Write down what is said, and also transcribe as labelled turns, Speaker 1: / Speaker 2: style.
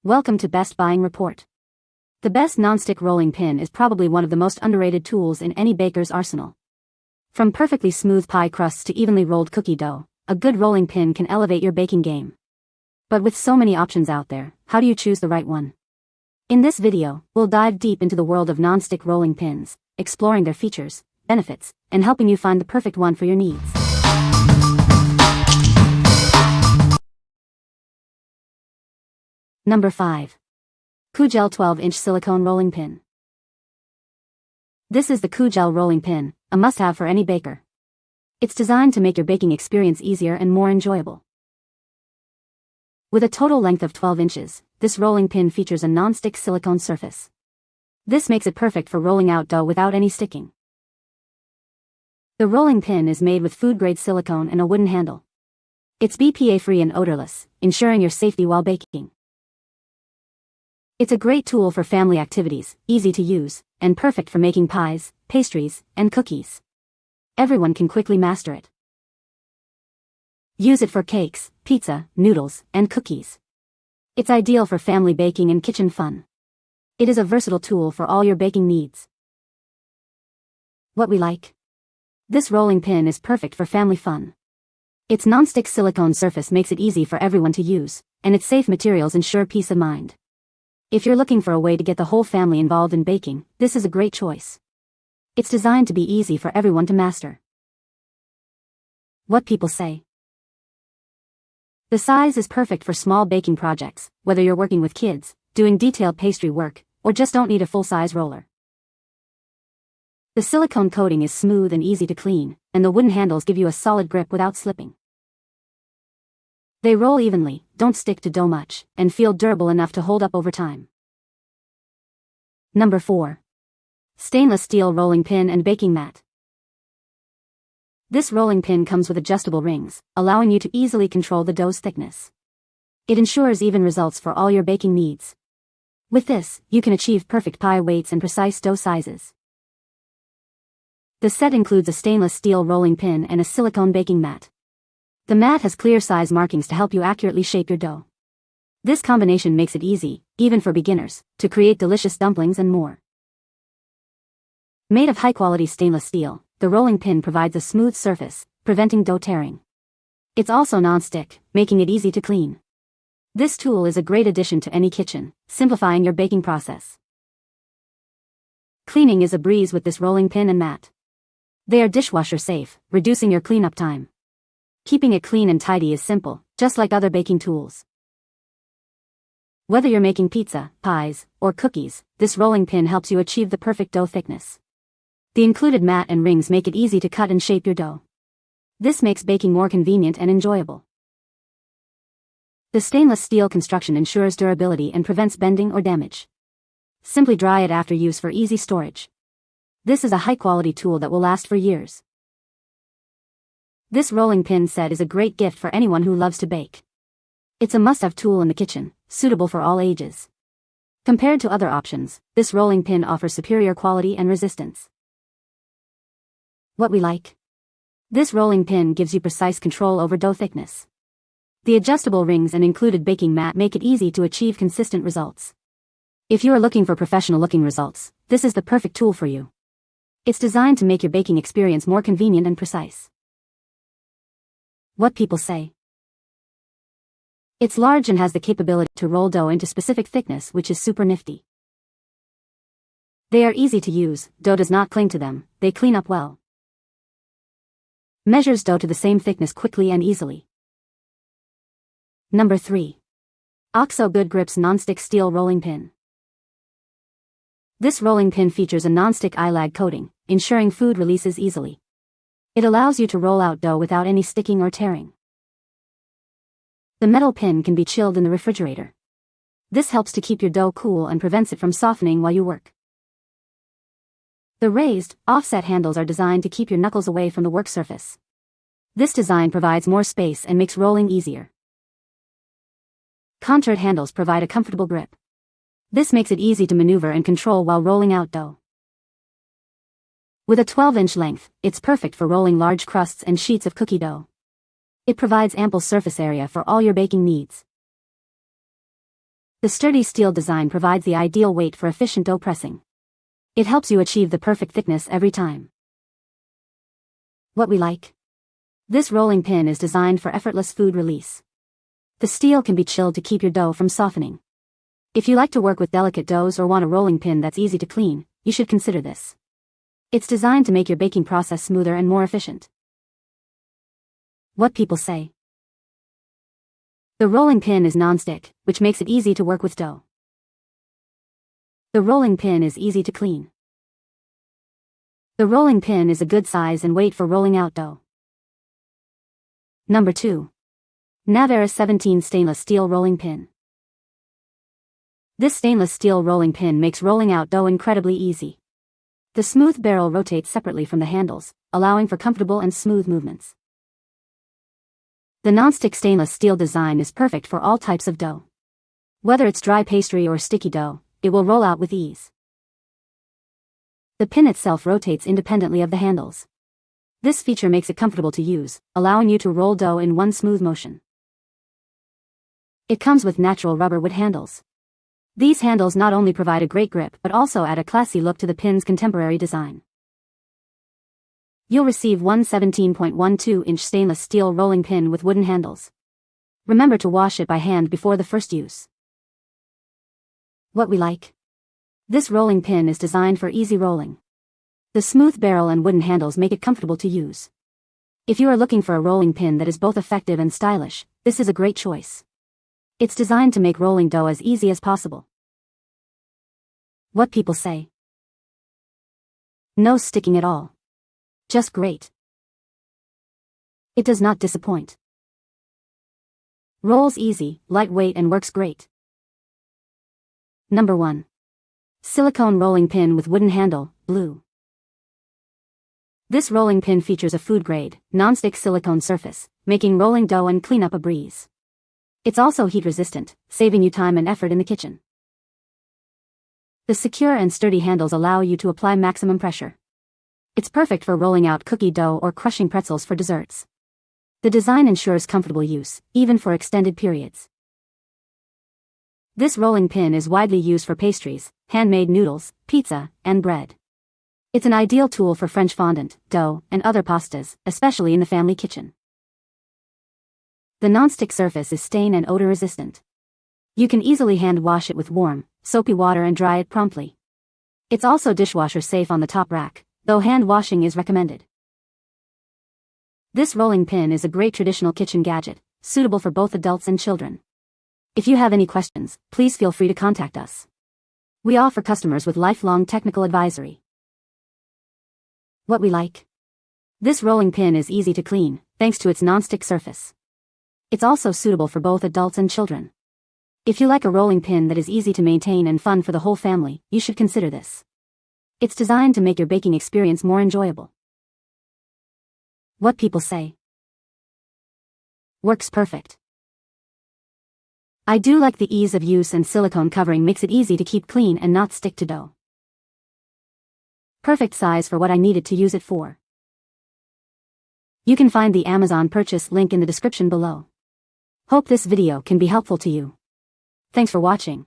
Speaker 1: Welcome to Best Buying Report. The best nonstick rolling pin is probably one of the most underrated tools in any baker's arsenal. From perfectly smooth pie crusts to evenly rolled cookie dough, a good rolling pin can elevate your baking game. But with so many options out there, how do you choose the right one? In this video, we'll dive deep into the world of nonstick rolling pins, exploring their features, benefits, and helping you find the perfect one for your needs. Number 5. Koogel 12-inch silicone rolling pin. This is the Koogel rolling pin, a must-have for any baker. It's designed to make your baking experience easier and more enjoyable. With a total length of 12 inches, this rolling pin features a non-stick silicone surface. This makes it perfect for rolling out dough without any sticking. The rolling pin is made with food-grade silicone and a wooden handle. It's BPA-free and odorless, ensuring your safety while baking. It's a great tool for family activities, easy to use, and perfect for making pies, pastries, and cookies. Everyone can quickly master it. Use it for cakes, pizza, noodles, and cookies. It's ideal for family baking and kitchen fun. It is a versatile tool for all your baking needs. What we like? This rolling pin is perfect for family fun. Its non-stick silicone surface makes it easy for everyone to use, and its safe materials ensure peace of mind. If you're looking for a way to get the whole family involved in baking, this is a great choice. It's designed to be easy for everyone to master. What people say. The size is perfect for small baking projects, whether you're working with kids, doing detailed pastry work, or just don't need a full-size roller. The silicone coating is smooth and easy to clean, and the wooden handles give you a solid grip without slipping. They roll evenly, don't stick to dough much, and feel durable enough to hold up over time. Number 4. Stainless steel rolling pin and baking mat. This rolling pin comes with adjustable rings, allowing you to easily control the dough's thickness. It ensures even results for all your baking needs. With this, you can achieve perfect pie weights and precise dough sizes. The set includes a stainless steel rolling pin and a silicone baking mat. The mat has clear size markings to help you accurately shape your dough. This combination makes it easy, even for beginners, to create delicious dumplings and more. Made of high-quality stainless steel, the rolling pin provides a smooth surface, preventing dough tearing. It's also non-stick, making it easy to clean. This tool is a great addition to any kitchen, simplifying your baking process. Cleaning is a breeze with this rolling pin and mat. They are dishwasher safe, reducing your cleanup time. Keeping it clean and tidy is simple, just like other baking tools. Whether you're making pizza, pies, or cookies, this rolling pin helps you achieve the perfect dough thickness. The included mat and rings make it easy to cut and shape your dough. This makes baking more convenient and enjoyable. The stainless steel construction ensures durability and prevents bending or damage. Simply dry it after use for easy storage. This is a high-quality tool that will last for years. This rolling pin set is a great gift for anyone who loves to bake. It's a must-have tool in the kitchen, suitable for all ages. Compared to other options, this rolling pin offers superior quality and resistance. What we like? This rolling pin gives you precise control over dough thickness. The adjustable rings and included baking mat make it easy to achieve consistent results. If you are looking for professional-looking results, this is the perfect tool for you. It's designed to make your baking experience more convenient and precise. What people say. It's large and has the capability to roll dough into specific thickness, which is super nifty. They are easy to use, dough does not cling to them, they clean up well. Measures dough to the same thickness quickly and easily. Number 3. OXO Good Grips Non-Stick Steel Rolling Pin. This rolling pin features a non-stick eye-lag coating, ensuring food releases easily. It allows you to roll out dough without any sticking or tearing. The metal pin can be chilled in the refrigerator. This helps to keep your dough cool and prevents it from softening while you work. The raised, offset handles are designed to keep your knuckles away from the work surface. This design provides more space and makes rolling easier. Contoured handles provide a comfortable grip. This makes it easy to maneuver and control while rolling out dough. With a 12-inch length, it's perfect for rolling large crusts and sheets of cookie dough. It provides ample surface area for all your baking needs. The sturdy steel design provides the ideal weight for efficient dough pressing. It helps you achieve the perfect thickness every time. What we like. This rolling pin is designed for effortless food release. The steel can be chilled to keep your dough from softening. If you like to work with delicate doughs or want a rolling pin that's easy to clean, you should consider this. It's designed to make your baking process smoother and more efficient. What people say. The rolling pin is non-stick, which makes it easy to work with dough. The rolling pin is easy to clean. The rolling pin is a good size and weight for rolling out dough. Number 2. Navaris 17 Stainless Steel Rolling Pin. This stainless steel rolling pin makes rolling out dough incredibly easy. The smooth barrel rotates separately from the handles, allowing for comfortable and smooth movements. The non-stick stainless steel design is perfect for all types of dough. Whether it's dry pastry or sticky dough, it will roll out with ease. The pin itself rotates independently of the handles. This feature makes it comfortable to use, allowing you to roll dough in one smooth motion. It comes with natural rubber wood handles. These handles not only provide a great grip but also add a classy look to the pin's contemporary design. You'll receive one 17.12-inch stainless steel rolling pin with wooden handles. Remember to wash it by hand before the first use. What we like. This rolling pin is designed for easy rolling. The smooth barrel and wooden handles make it comfortable to use. If you are looking for a rolling pin that is both effective and stylish, this is a great choice. It's designed to make rolling dough as easy as possible. What people say. No sticking at all. Just great. It does not disappoint. Rolls easy, lightweight and works great. Number 1. Silicone rolling pin with wooden handle, blue. This rolling pin features a food-grade, non-stick silicone surface, making rolling dough and cleanup a breeze. It's also heat-resistant, saving you time and effort in the kitchen. The secure and sturdy handles allow you to apply maximum pressure. It's perfect for rolling out cookie dough or crushing pretzels for desserts. The design ensures comfortable use, even for extended periods. This rolling pin is widely used for pastries, handmade noodles, pizza, and bread. It's an ideal tool for French fondant, dough, and other pastas, especially in the family kitchen. The non-stick surface is stain and odor resistant. You can easily hand wash it with warm, soapy water and dry it promptly. It's also dishwasher safe on the top rack, though hand washing is recommended. This rolling pin is a great traditional kitchen gadget, suitable for both adults and children. If you have any questions, please feel free to contact us. We offer customers with lifelong technical advisory. What we like. This rolling pin is easy to clean, thanks to its non-stick surface. It's also suitable for both adults and children. If you like a rolling pin that is easy to maintain and fun for the whole family, you should consider this. It's designed to make your baking experience more enjoyable. What people say. Works perfect. I do like the ease of use, and silicone covering makes it easy to keep clean and not stick to dough. Perfect size for what I needed to use it for. You can find the Amazon purchase link in the description below. Hope this video can be helpful to you. Thanks for watching.